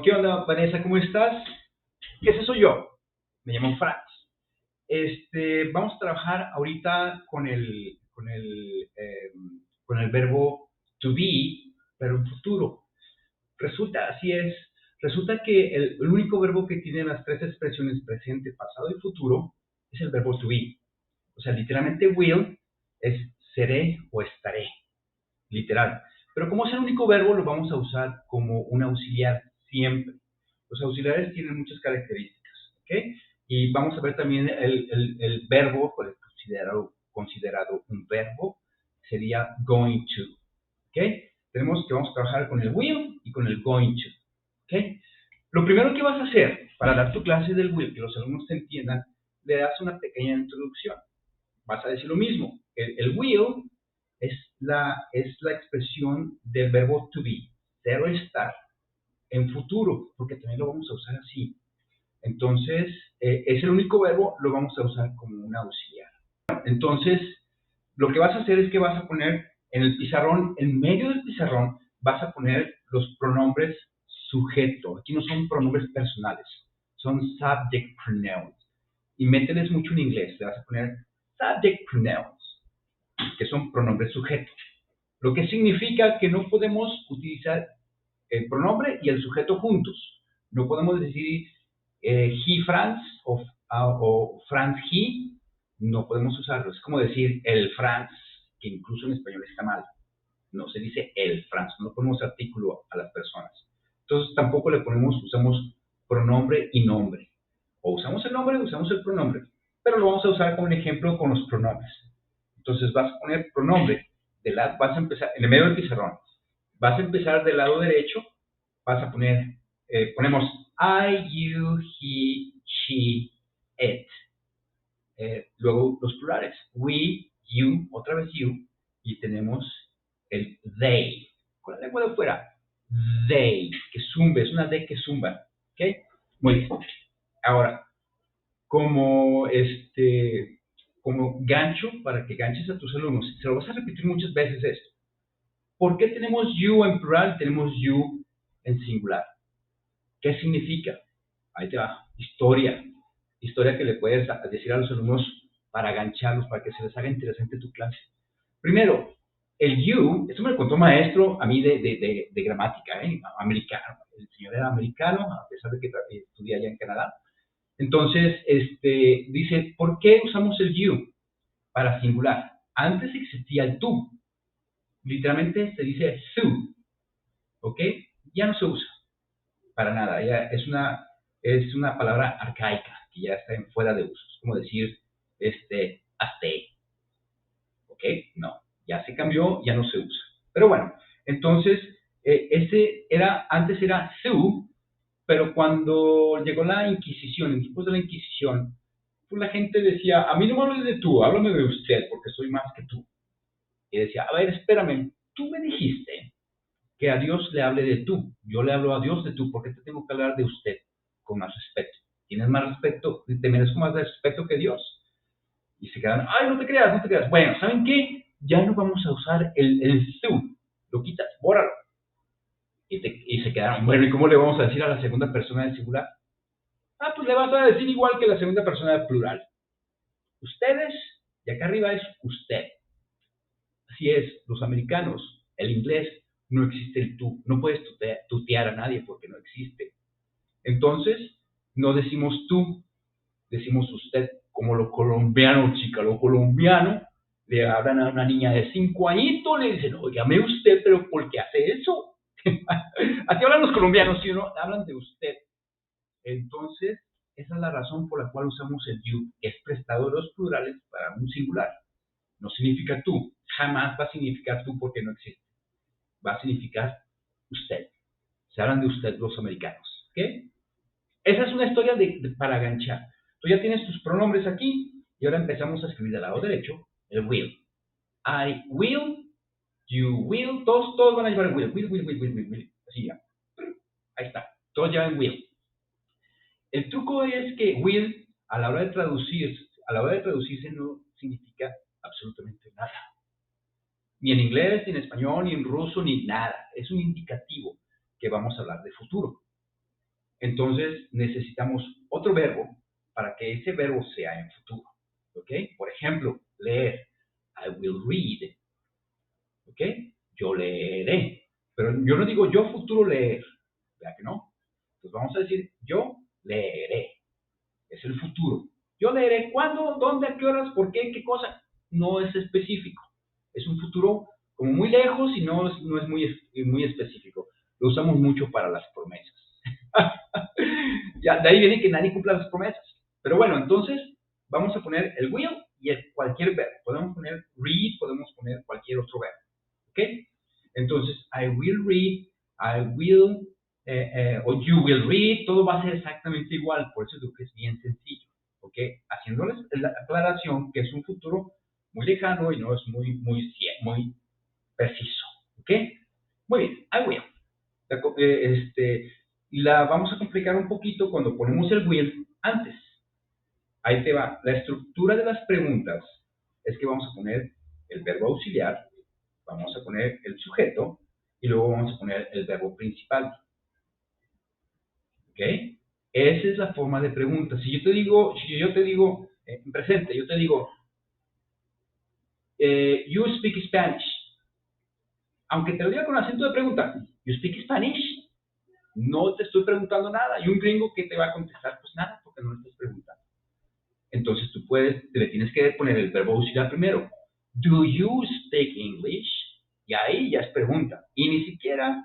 ¿Qué onda, Vanessa? ¿Cómo estás? Ese soy yo. Me llamo Franz. Vamos a trabajar ahorita con el verbo to be, pero en futuro. Así es, resulta que el único verbo que tiene las tres expresiones presente, pasado y futuro es el verbo to be. O sea, literalmente will es seré o estaré, literal. Pero como es el único verbo, lo vamos a usar como un auxiliar siempre. Los auxiliares tienen muchas características, ¿ok? Y vamos a ver también el verbo, pues, considerado un verbo, sería going to, ¿ok? Tenemos que vamos a trabajar con el will y con el going to, ¿ok? Lo primero que vas a hacer para dar tu clase del will, que los alumnos te entiendan, le das una pequeña introducción. Vas a decir lo mismo. El will es la expresión del verbo to be, ser o estar, en futuro, porque también lo vamos a usar así. Entonces, es el único verbo, lo vamos a usar como un auxiliar. Entonces, lo que vas a hacer es que vas a poner en el pizarrón, en medio del pizarrón, vas a poner los pronombres sujeto. Aquí no son pronombres personales, son subject pronouns. Y mételes mucho en inglés, le vas a poner subject pronouns, que son pronombres sujetos. Lo que significa que no podemos utilizar el pronombre y el sujeto juntos. No podemos decir he Franz o Franz he, no podemos usarlo. Es como decir el Franz, que incluso en español está mal. No se dice el Franz, no ponemos artículo a las personas. Entonces tampoco usamos pronombre y nombre. O usamos el nombre o usamos el pronombre. Pero lo vamos a usar como un ejemplo con los pronombres. Entonces vas a poner pronombre, vas a empezar en el medio del pizarrón. Vas a empezar del lado derecho, vas a poner, ponemos I, you, he, she, it. Luego los plurales, we, you, otra vez you, y tenemos el they. Con la lengua de fuera, they, que zumbe, es una D que zumba. ¿Ok? Muy bien. Ahora, como como gancho, para que ganches a tus alumnos, se lo vas a repetir muchas veces esto. ¿Por qué tenemos you en plural y tenemos you en singular? ¿Qué significa? Ahí te va. Historia. Historia que le puedes decir a los alumnos para gancharlos, para que se les haga interesante tu clase. Primero, el you, esto me lo contó un maestro a mí de gramática, americano. El señor era americano, a pesar de que estudia allá en Canadá. Entonces, dice, ¿por qué usamos el you para singular? Antes existía el tú. Literalmente se dice su, ¿ok? Ya no se usa para nada. Ya es una palabra arcaica que ya está fuera de uso. Es como decir, hasta, ¿ok? No, ya se cambió, ya no se usa. Pero bueno, entonces, antes era su, pero cuando llegó la Inquisición, en tiempos de la Inquisición, pues la gente decía, a mí no me hables de tú, háblame de usted, porque soy más que tú. Y decía, a ver, espérame, tú me dijiste que a Dios le hable de tú. Yo le hablo a Dios de tú, ¿por qué te tengo que hablar de usted con más respeto? ¿Tienes más respeto? ¿Te merezco más respeto que Dios? Y se quedan, ay, no te creas, no te creas. Bueno, ¿saben qué? Ya no vamos a usar el tú. Lo quitas, bórralo. Y se quedaron, bueno, ¿y cómo le vamos a decir a la segunda persona del singular? Ah, pues le vas a decir igual que la segunda persona del plural. Ustedes, y acá arriba es usted. Así es, los americanos, el inglés, no existe el tú. No puedes tutear a nadie porque no existe. Entonces, no decimos tú, decimos usted. Como los colombianos, chica, los colombianos le hablan a una niña de 5 añitos, le dicen, óigame usted, pero ¿por qué hace eso? Así hablan los colombianos, ¿sí o no? Hablan de usted. Entonces, esa es la razón por la cual usamos el you, que es prestado de los plurales para un singular. No significa tú, jamás va a significar tú porque no existe. Va a significar usted. Se hablan de usted los americanos. ¿Ok? Esa es una historia para ganchar. Tú ya tienes tus pronombres aquí y ahora empezamos a escribir del lado derecho el will. I will, you will, todos van a llevar el will. Así ya. Ahí está. Todos llevan will. El truco es que will, a la hora de traducirse no significa absolutamente nada. Ni en inglés, ni en español, ni en ruso, ni nada. Es un indicativo que vamos a hablar de futuro. Entonces necesitamos otro verbo para que ese verbo sea en futuro. ¿Ok? Por ejemplo, leer. I will read. ¿Ok? Yo leeré. Pero yo no digo yo futuro leer. ¿Verdad que no? Entonces vamos a decir yo leeré. Es el futuro. Yo leeré cuándo, dónde, a qué horas, por qué, qué cosa. No es específico. Es un futuro como muy lejos y no es muy específico. Lo usamos mucho para las promesas. Ya, de ahí viene que nadie cumpla las promesas. Pero bueno, entonces vamos a poner el will y cualquier verbo. Podemos poner read, podemos poner cualquier otro verbo. ¿Ok? Entonces, I will read, I will, o you will read, todo va a ser exactamente igual. Por eso digo que es bien sencillo. ¿Ok? Haciéndoles la aclaración que es un futuro muy lejano y no es muy preciso. ¿Ok? Muy bien, I will. La vamos a complicar un poquito cuando ponemos el will antes. Ahí te va. La estructura de las preguntas es que vamos a poner el verbo auxiliar, vamos a poner el sujeto y luego vamos a poner el verbo principal. ¿Ok? Esa es la forma de pregunta. Si yo te digo en presente, yo te digo, you speak Spanish. Aunque te lo diga con acento de pregunta, you speak Spanish. No te estoy preguntando nada. Y un gringo que te va a contestar, pues nada, porque no le estás preguntando. Entonces tú le tienes que poner el verbo auxiliar primero. Do you speak English? Y ahí ya es pregunta. Y ni siquiera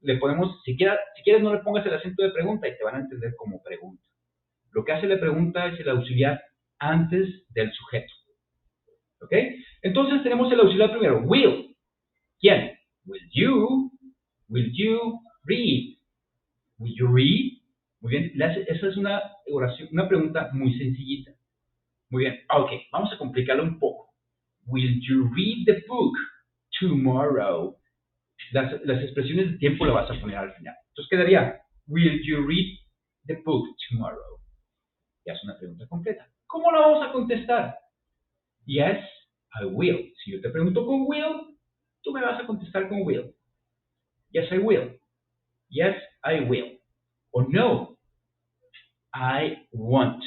le podemos, si quieres no le pongas el acento de pregunta y te van a entender como pregunta. Lo que hace la pregunta es el auxiliar antes del sujeto. ¿Ok? Entonces tenemos el auxiliar primero. Will. ¿Quién? Will you read? Will you read? Muy bien. Esa es una oración, una pregunta muy sencillita. Muy bien. Ok, vamos a complicarlo un poco. Will you read the book tomorrow? Las expresiones de tiempo las vas a poner al final. Entonces quedaría, will you read the book tomorrow? Ya es una pregunta completa. ¿Cómo la vamos a contestar? Yes, I will. Si yo te pregunto con will, tú me vas a contestar con will. Yes, I will. Yes, I will. O no, I won't.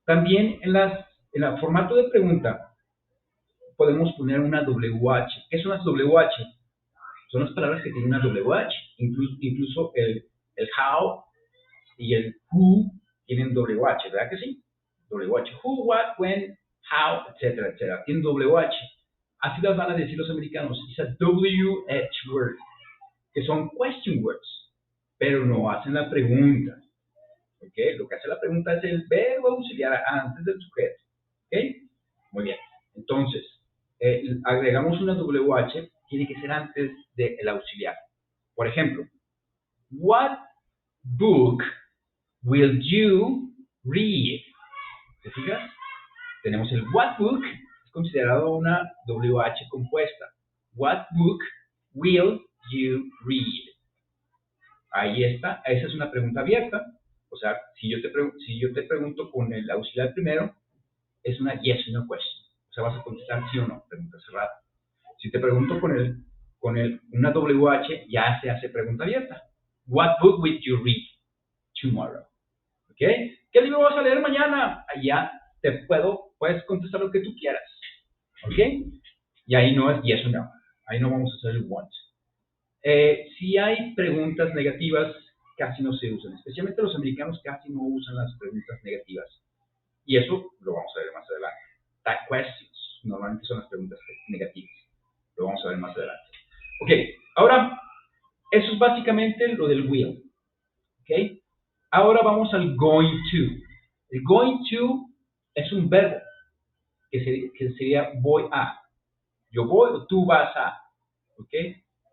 También en el formato de pregunta podemos poner una WH. ¿Qué son las WH? Son las palabras que tienen una WH. Incluso el how y el who tienen WH, ¿verdad que sí? WH. Who, what, when, how, etcétera, etcétera. Tienen WH. Así las van a decir los americanos. It's a WH word, que son question words, pero no hacen la pregunta. ¿Ok? Lo que hace la pregunta es el verbo auxiliar antes del sujeto. ¿Ok? Muy bien. Entonces, agregamos una WH, tiene que ser antes del auxiliar. Por ejemplo, what book will you read? ¿Te fijas? Tenemos el what book, es considerado una WH compuesta. What book will you read? Ahí está, esa es una pregunta abierta. O sea, si yo te pregunto con el auxiliar primero, es una yes or no question. O sea, vas a contestar sí o no, pregunta cerrada. Si te pregunto una WH, ya se hace pregunta abierta. What book will you read tomorrow? ¿Ok? ¿Qué libro vas a leer mañana? Ya puedes contestar lo que tú quieras. ¿Ok? Y ahí no es yes o no. Ahí no vamos a hacer el want. Si hay preguntas negativas, casi no se usan. Especialmente los americanos casi no usan las preguntas negativas. Y eso lo vamos a ver más adelante. Tag questions normalmente son las preguntas negativas. Lo vamos a ver más adelante. Ok, ahora, eso es básicamente lo del will. Ok, ahora vamos al going to. El going to es un verbo que sería voy a. Yo voy o tú vas a. ¿Ok?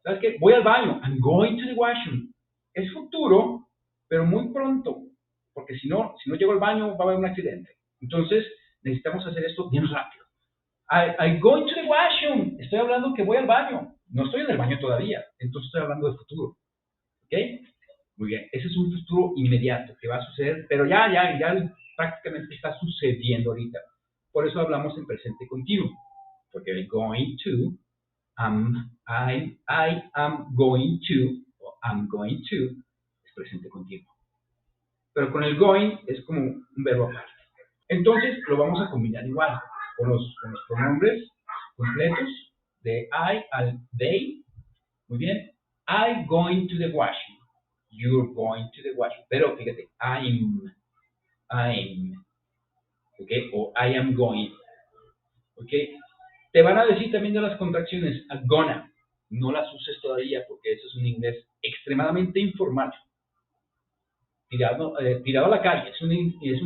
¿Sabes qué? Voy al baño. I'm going to the washroom. Es futuro, pero muy pronto. Porque si no llego al baño va a haber un accidente. Entonces, necesitamos hacer esto bien rápido. I'm going to the washroom. Estoy hablando que voy al baño. No estoy en el baño todavía. Entonces estoy hablando de futuro. ¿Ok? Muy bien. Ese es un futuro inmediato que va a suceder, pero ya prácticamente está sucediendo ahorita. Por eso hablamos en presente continuo. Porque el going to, I am going to, o I'm going to, presente continuo. Pero con el going es como un verbo aparte. Entonces lo vamos a combinar igual con los pronombres completos de I al they. Muy bien. I going to the washroom. You're going to the washroom. Pero fíjate, I'm. ¿Ok? O I am going. ¿Ok? Te van a decir también de las contracciones, gonna. No las uses todavía porque eso es un inglés extremadamente informal. Tirado a la calle, es un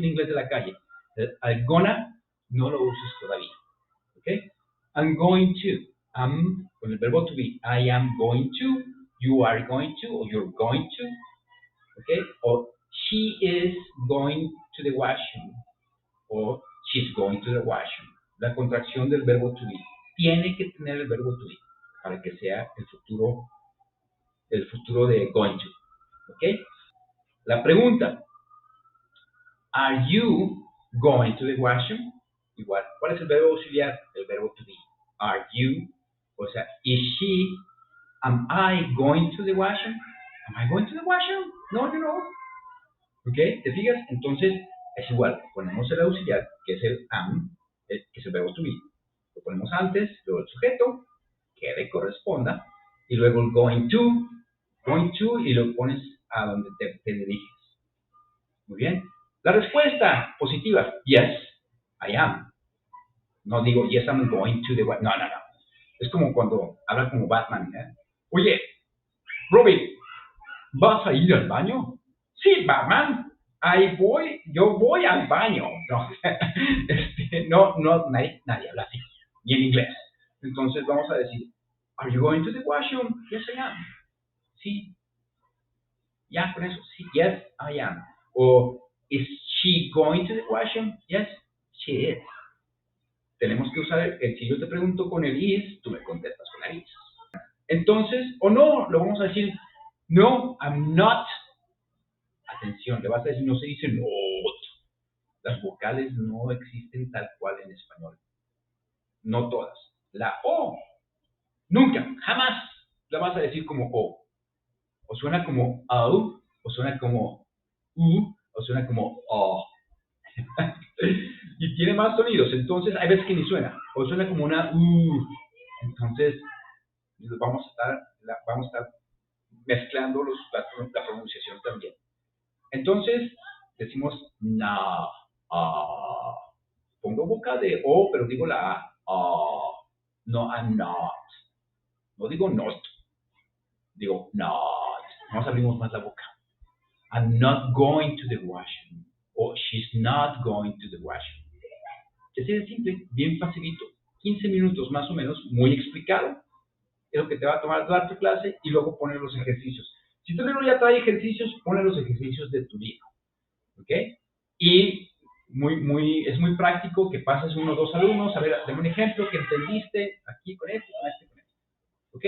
inglés de la calle. El gonna no lo uses todavía. ¿Ok? I'm going to. Con el verbo to be. I am going to. You are going to. O you're going to. ¿Ok? O she is going to the washroom. O she's going to the washroom. La contracción del verbo to be. Tiene que tener el verbo to be para que sea el futuro de going to. ¿Ok? La pregunta. Are you going to the washroom? Igual. ¿Cuál es el verbo auxiliar? El verbo to be. Are you? O sea, is she? Am I going to the washroom? Am I going to the washroom? No, no. ¿Ok? ¿Te fijas? Entonces, es igual. Ponemos el auxiliar, que es el am, que es el verbo to be. Lo ponemos antes, luego el sujeto, que le corresponda, y luego el going to, y lo pones a donde te diriges. Muy bien. La respuesta positiva, yes, I am. No digo, yes, I'm going to the... No. Es como cuando habla como Batman. Oye, Robin, ¿vas a ir al baño? Sí, Batman, yo voy al baño. No, nadie habla así, ni en inglés. Entonces vamos a decir, are you going to the washroom? Yes, I am. Sí, ya con eso, sí, yes, I am. O, is she going to the washroom? Yes, she is. Tenemos que usar si yo te pregunto con el is, tú me contestas con el is. Entonces, o no, lo vamos a decir, no, I'm not. Atención, le vas a decir, no se dice not. Las vocales no existen tal cual en español. No todas. La O, nunca, jamás la vas a decir como O. O suena como au, o suena como u, o suena como o. Y tiene más sonidos, entonces hay veces que ni suena, o suena como una u. Entonces, vamos a estar mezclando la pronunciación también. Entonces, decimos na, pongo boca de o, pero digo la a. No, I'm not. No digo not, digo not. Nos abrimos más la boca. I'm not going to the washroom. O she's not going to the washroom. Así de simple, bien facilito. 15 minutos más o menos, muy explicado. Es lo que te va a tomar dar tu clase y luego poner los ejercicios. Si tu libro ya trae ejercicios, pone los ejercicios de tu libro. ¿Ok? Y es muy práctico que pases 1 o 2 alumnos. A ver, dame un ejemplo que entendiste aquí con esto, con este, con esto. ¿Ok?